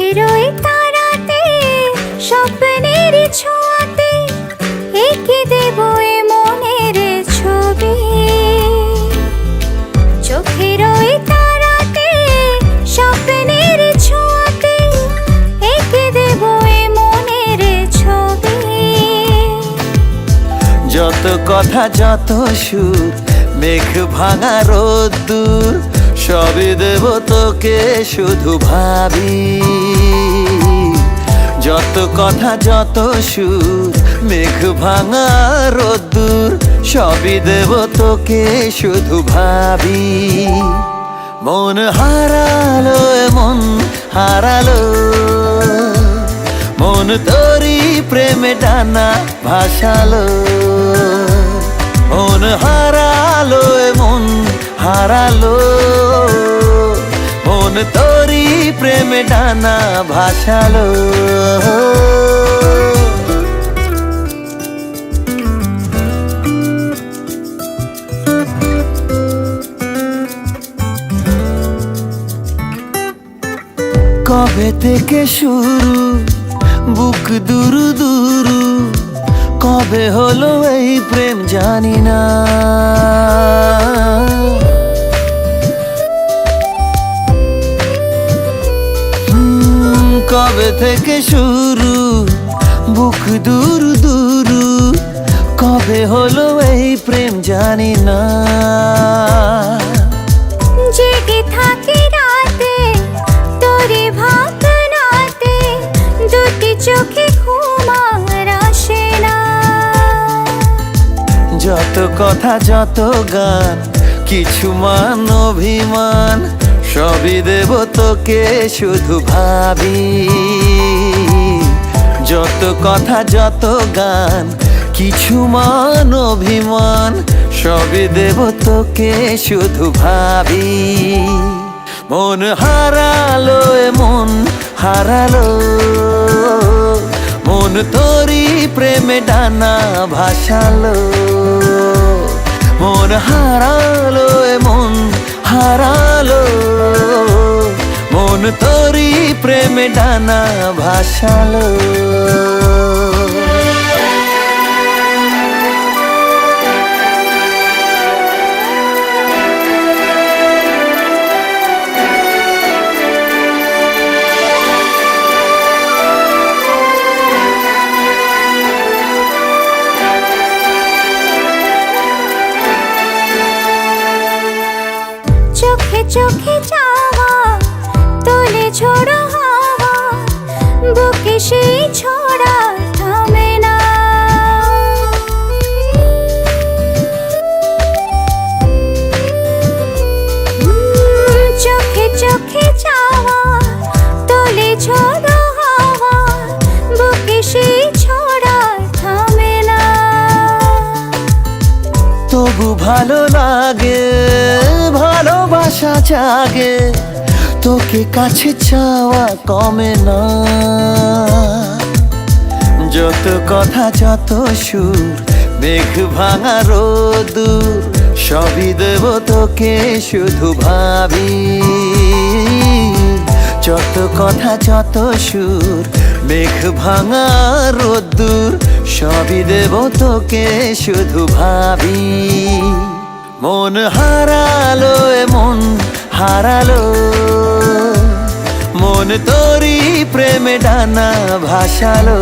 চোখের ওই তারাতে স্বপ্নের ছোঁয়াতে এঁকে দেব এ মনের ছবি। চোখের ওই তারাতে স্বপ্নের ছোঁয়াতে এঁকে দেব এ মনের ছবি। যত কথা যত সুর মেঘ ভাঙা রোদ্দুর সবই দেব তোকে শুধু ভাবি। যত কথা যত সুর মেঘ ভাঙা রোদ্দুর সবই দেব তোকে শুধু ভাবি। মন হারালো মন হারালো, মন তোরি প্রেমে ডানা ভাসালো। মন হারালো মন হারালো, মন তোরি প্রেমে ডানা ভাসালো। কবে থেকে শুরু বুক দুরু দুরু, কবে হলো এই প্রেম জানি না। কবে থেকে শুরু বুক দুরু দুরু, কবে হলো এই প্রেম জানি না। জেগে থাকি রাতে তোরে ভাবনাতে, দুটি চোখে ঘুম আর আসে না। যত কথা যত গান কিছু মান অভিমান সবই দেব তোকে শুধু ভাবি। যত কথা যত গান কিছু মান অভিমান সবই দেব তোকে শুধু ভাবি। মন হারালো মন হারালো, মন তোরি প্রেমে ডানা ভাসালো। মন হারালো মন হারালো, মন তোরি প্রেমে ডানা ভাসালো। চোখে চোখে যাওয়া তোলে ঝোড়ো হাওয়া, বুকে সেই ছোড়া থামে না। চোখে চোখে যাওয়া তোলে ঝোড়ো হাওয়া, বুকে সেই ছোড়া থামে না। তবু ভালো লাগে ভালোবাসা জাগে, তোকে কাছে চাওয়া কমে না। যত কথা যত সুর মেঘ ভাঙা রোদ্দুর সবই দেব তোকে শুধু ভাবি। যত কথা যত সুর মেঘ ভাঙা রোদ্দুর সবই দেব তোকে শুধু ভাবি। মন হারালো মন হারালো, মন তোরি প্রেমে ডানা ভাসালো।